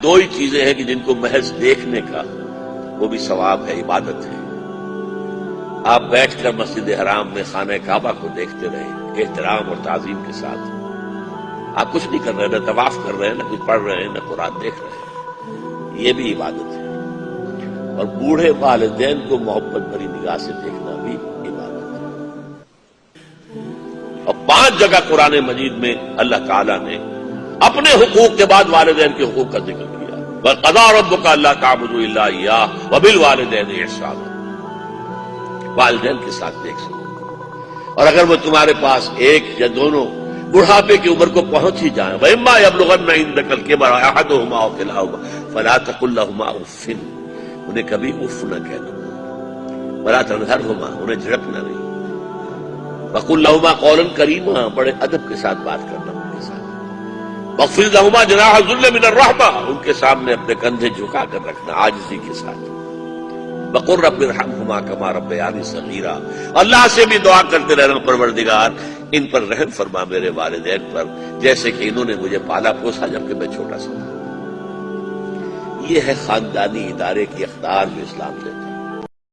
دو ہی چیزیں ہیں کہ جن کو محض دیکھنے کا وہ بھی ثواب ہے، عبادت ہے۔ آپ بیٹھ کر مسجد حرام میں خانہ کعبہ کو دیکھتے رہیں احترام اور تعظیم کے ساتھ، آپ کچھ نہیں کر رہے، نہ طواف کر رہے ہیں، نہ کچھ پڑھ رہے ہیں، نہ قرآن دیکھ رہے ہیں، یہ بھی عبادت ہے۔ اور بوڑھے والدین کو محبت بھری نگاہ سے دیکھنا بھی عبادت ہے۔ اور 5 جگہ قرآن مجید میں اللہ تعالیٰ نے اپنے حقوق کے بعد والدین کے حقوق کا ذکر کیا۔ وَقَضَىٰ رَبُّكَ أَلَّا تَعْبُدُوا إِلَّا إِيَّاهُ وَبِالْوَالِدَيْنِ إِحْسَانًا، والدین کے ساتھ دیکھ سکو، اور اگر وہ تمہارے پاس ایک یا دونوں بڑھاپے کی عمر کو پہنچ ہی جائیں، وَإِمَّا يَبْلُغَنَّ عِندَكَ الْكِبَرَ أَحَدُهُمَا أَوْ كِلَاهُمَا فَلَا تَقُل لَّهُمَا أُفٍّ، انہیں کبھی اف نہ کہنا، وَلَا تَنْهَرْهُمَا، انہیں جھڑکنا نہیں، وَقُل لَّهُمَا قَوْلًا كَرِيمًا، بڑے ادب کے ساتھ بات کرنا ان کے ساتھ، وَاخْفِضْ لَهُمَا جَنَاحَ الذُّلِّ مِنَ الرَّحْمَةِ، ان کے سامنے اپنے کندھے جھکا کر رکھنا عاجزی کے ساتھ، وَقُل رَّبِّ ارْحَمْهُمَا كَمَا رَبَّيَانِي صَغِيرًا، اللہ سے بھی دعا کرتے رہنا پروردگار ان پر رحم فرما میرے والدین پر، جیسے کہ انہوں نے مجھے پالا پوسا جبکہ میں چھوٹا سا تھا۔ یہ ہے خاندانی ادارے کی اقدار جو اسلام دیتا ہے۔